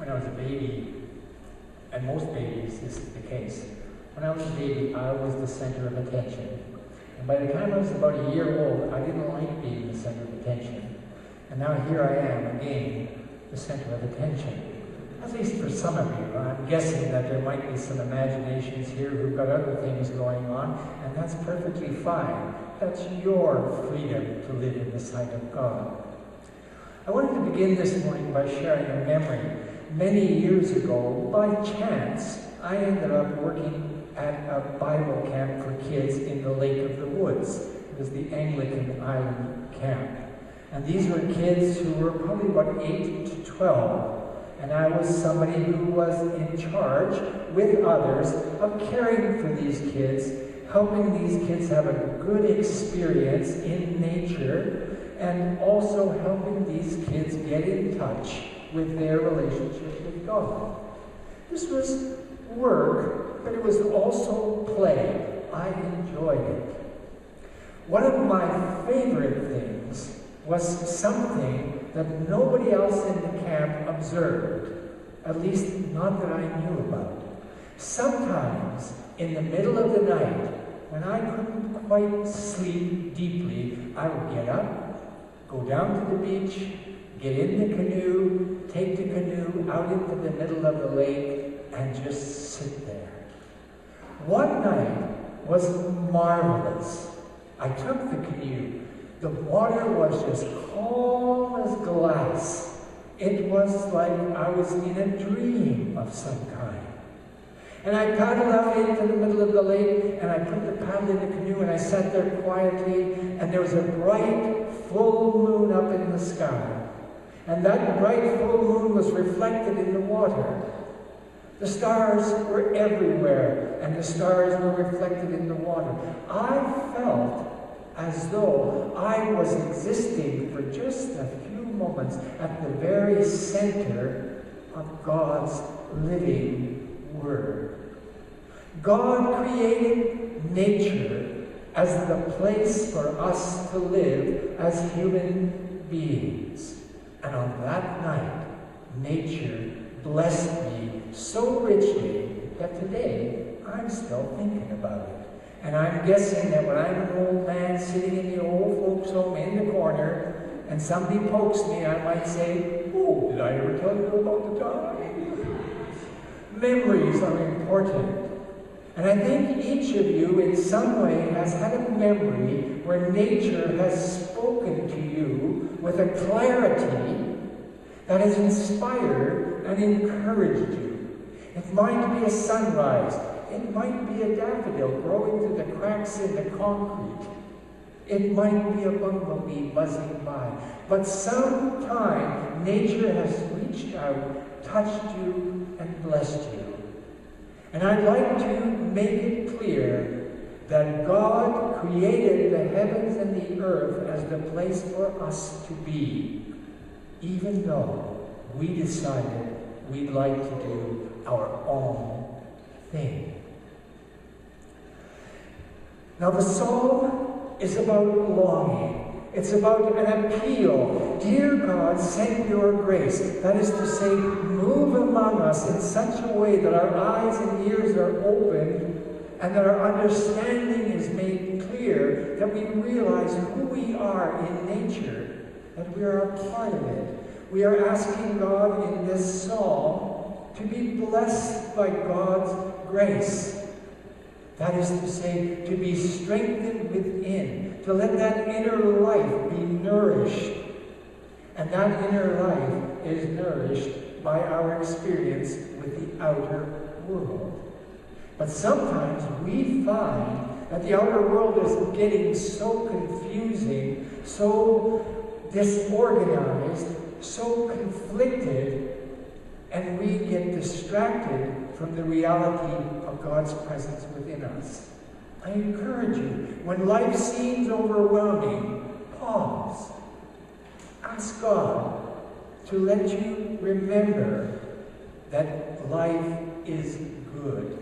when I was a baby, and most babies, this is the case. When I was a baby, I was the center of attention. And by the time I was about a year old, I didn't like being the center of attention. And now here I am again, the center of attention. At least for some of you. I'm guessing that there might be some imaginations here who've got other things going on, and that's perfectly fine. That's your freedom to live in the sight of God. I wanted to begin this morning by sharing a memory. Many years ago, by chance, I ended up working at a Bible camp for kids in the Lake of the Woods. It was the Anglican Island camp. And these were kids who were probably about 8 to 12. And I was somebody who was in charge, with others, of caring for these kids, helping these kids have a good experience in nature, and also helping these kids get in touch with their relationship with God. This was work, but it was also play. I enjoyed it. One of my favorite things was something that nobody else in the camp observed, at least not that I knew about. Sometimes, in the middle of the night, when I couldn't quite sleep deeply, I would get up, go down to the beach, get in the canoe, take the canoe out into the middle of the lake, and just sit there. One night was marvelous. I took the canoe. The water was just calm as glass. It was like I was in a dream of some kind. And I paddled out into the middle of the lake, and I put the paddle in the canoe, and I sat there quietly, and there was a bright, full moon up in the sky. And that bright, full moon was reflected in the water. The stars were everywhere, and the stars were reflected in the water. I felt as though I was existing for just a few moments at the very center of God's living Word. God created nature as the place for us to live as human beings. And on that night, nature blessed me so richly that today I'm still thinking about it. And I'm guessing that when I'm an old man sitting in the old folks' home in the corner, and somebody pokes me, I might say, "Oh, did I ever tell you about the time?" Memories are important. And I think each of you in some way has had a memory where nature has spoken to you with a clarity that has inspired and encouraged you. It might be a sunrise. It might be a daffodil growing through the cracks in the concrete. It might be a bumblebee buzzing by. But sometime nature has reached out, touched you, and blessed you. And I'd like to make it clear that God created the heavens and the earth as the place for us to be, even though we decided we'd like to do our own thing. Now the psalm is about longing. It's about an appeal. Dear God, send your grace. That is to say, move among us in such a way that our eyes and ears are opened and that our understanding is made clear, that we realize who we are in nature, that we are a part of it. We are asking God in this psalm to be blessed by God's grace. That is to say, to be strengthened within, to let that inner life be nourished. And that inner life is nourished by our experience with the outer world. But sometimes we find that the outer world is getting so confusing, so disorganized, so conflicted, and we get distracted from the reality of God's presence within us. I encourage you, when life seems overwhelming, pause. Ask God to let you remember that life is good,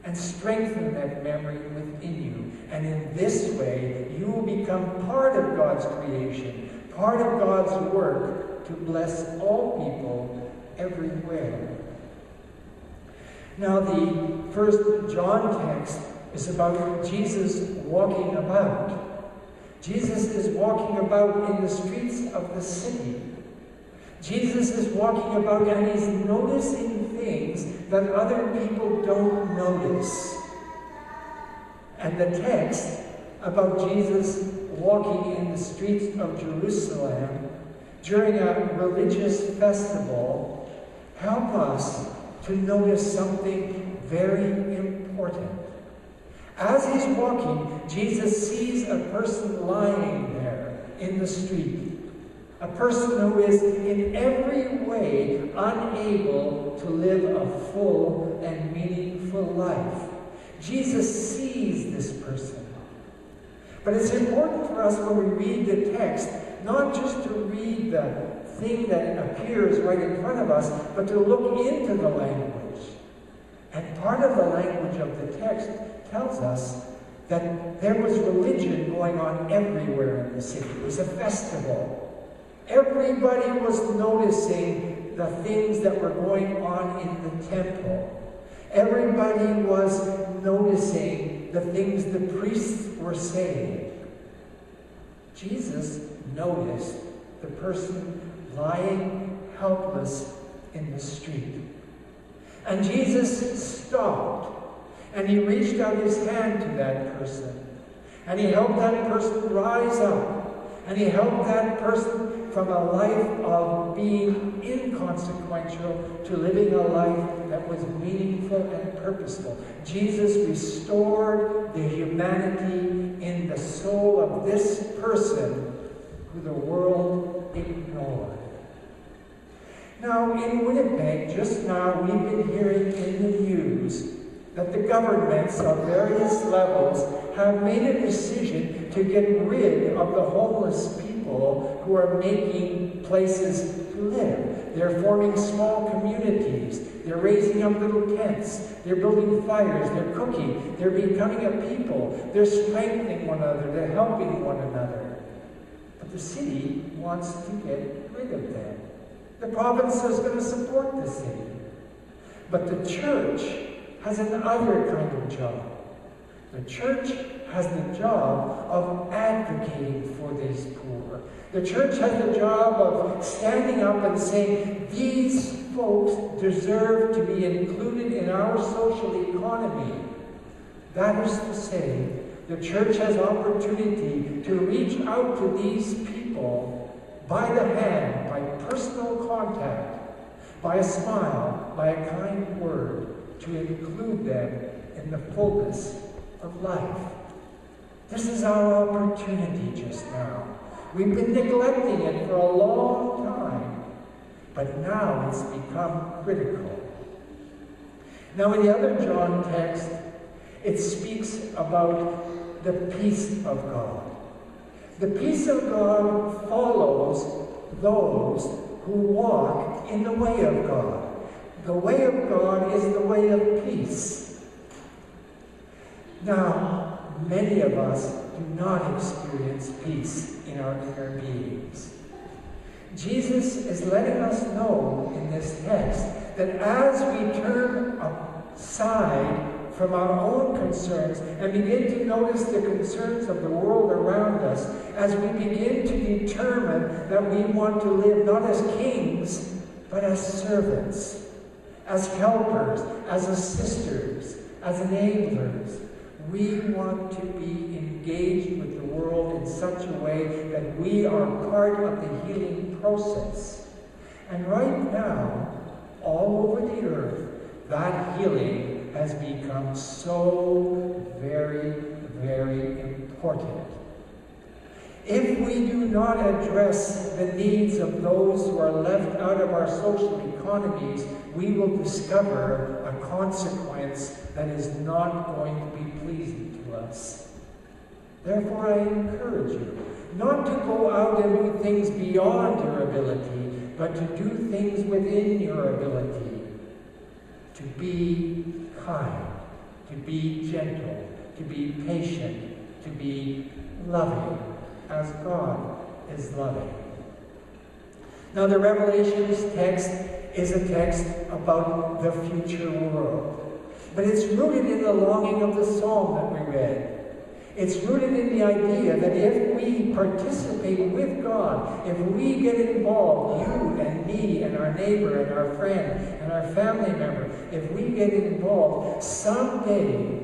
and strengthen that memory within you. And in this way, you will become part of God's creation, part of God's work to bless all people everywhere. Now, the first John text is about Jesus walking about. Jesus is walking about in the streets of the city. Jesus is walking about and he's noticing things that other people don't notice. And the text about Jesus walking in the streets of Jerusalem during a religious festival help us to notice something very important. As he's walking, Jesus sees a person lying there in the street. A person who is in every way unable to live a full and meaningful life. Jesus sees this person. But it's important for us when we read the text, not just to read the thing that appears right in front of us, but to look into the language. And part of the language of the text tells us that there was religion going on everywhere in the city. It was a festival. Everybody was noticing the things that were going on in the temple. Everybody was noticing the things the priests were saying. Jesus noticed the person lying helpless in the street. And Jesus stopped, and he reached out his hand to that person. And he helped that person rise up. And he helped that person from a life of being inconsequential to living a life that was meaningful and purposeful. Jesus restored the humanity in the soul of this person who the world ignored. Now, in Winnipeg, just now, we've been hearing in the news that the governments of various levels have made a decision to get rid of the homeless people who are making places to live. They're forming small communities. They're raising up little tents. They're building fires. They're cooking. They're becoming a people. They're strengthening one another. They're helping one another. But the city wants to get rid of them. The province is going to support the city. But the church has another kind of job. The church has the job of advocating for these poor. The church has the job of standing up and saying, these folks deserve to be included in our social economy. That is to say, the church has opportunity to reach out to these people by the hand, by personal contact, by a smile, by a kind word, to include them in the fullness of life. This is our opportunity just now. We've been neglecting it for a long time, but now it's become critical. Now, in the other John text, it speaks about the peace of God. The peace of God follows those who walk in the way of God. The way of God is the way of peace. Now, many of us do not experience peace in our inner beings. Jesus is letting us know in this text that as we turn aside from our own concerns and begin to notice the concerns of the world around us, as we begin to determine that we want to live not as kings, but as servants, as helpers, as assisters, as enablers, we want to be engaged with the world in such a way that we are part of the healing process. And right now, all over the earth, that healing has become so very, very important. If we do not address the needs of those who are left out of our social economies, we will discover a consequence that is not going to be pleasing to us. Therefore, I encourage you not to go out and do things beyond your ability, but to do things within your ability. To be kind, to be gentle, to be patient, to be loving, as God is loving. Now, the Revelations text is a text about the future world. But it's rooted in the longing of the psalm that we read. It's rooted in the idea that if we participate with God, if we get involved, you and me and our neighbor and our friend and our family member, if we get involved, someday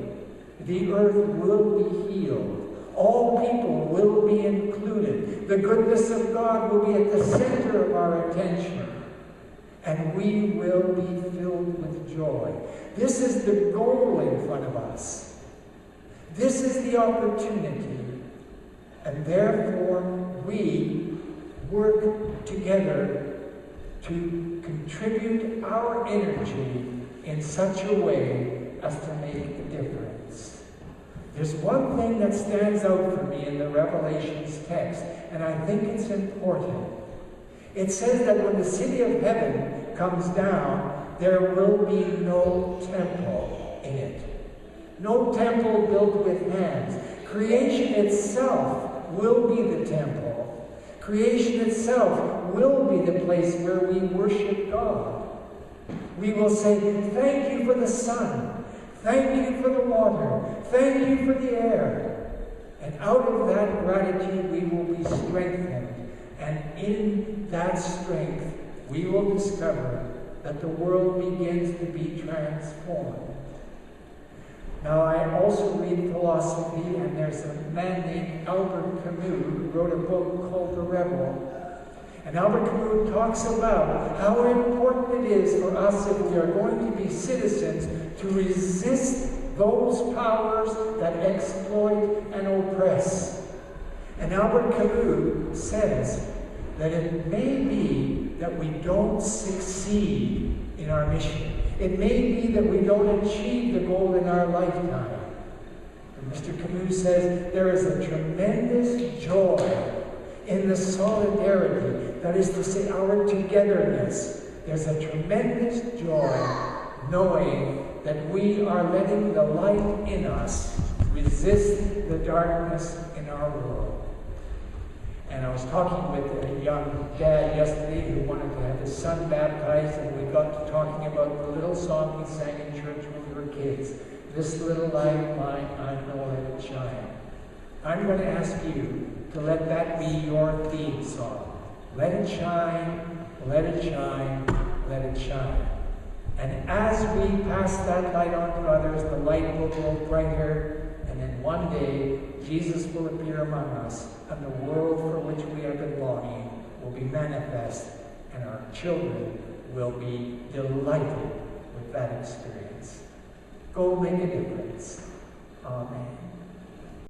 the earth will be healed. All people will be included. The goodness of God will be at the center of our attention. And we will be filled with joy. This is the goal in front of us. This is the opportunity. And therefore, we work together to contribute our energy in such a way as to make a difference. There's one thing that stands out for me in the Revelations text, and I think it's important. It says that when the city of heaven comes down, there will be no temple in it. No temple built with hands. Creation itself will be the temple. Creation itself will be the place where we worship God. We will say, thank you for the sun. Thank you for the water. Thank you for the air. And out of that gratitude, we will be strengthened. And in that strength, we will discover that the world begins to be transformed. Now, I also read philosophy, and there's a man named Albert Camus who wrote a book called The Rebel. And Albert Camus talks about how important it is for us, if we are going to be citizens, to resist those powers that exploit and oppress. And Albert Camus says that it may be that we don't succeed in our mission. It may be that we don't achieve the goal in our lifetime. And Mr. Camus says there is a tremendous joy in the solidarity, that is to say, our togetherness. There's a tremendous joy knowing that we are letting the light in us resist the darkness in our world. And I was talking with a young dad yesterday who wanted to have his son baptized, and we got to talking about the little song we sang in church when we were kids. This little light of mine, I know let it shine. I'm going to ask you to let that be your theme song. Let it shine, let it shine, let it shine. And as we pass that light on to others, the light will grow brighter, and then one day, Jesus will appear among us, and the world for which we have been longing will be manifest, and our children will be delighted with that experience. Go make a difference. Amen.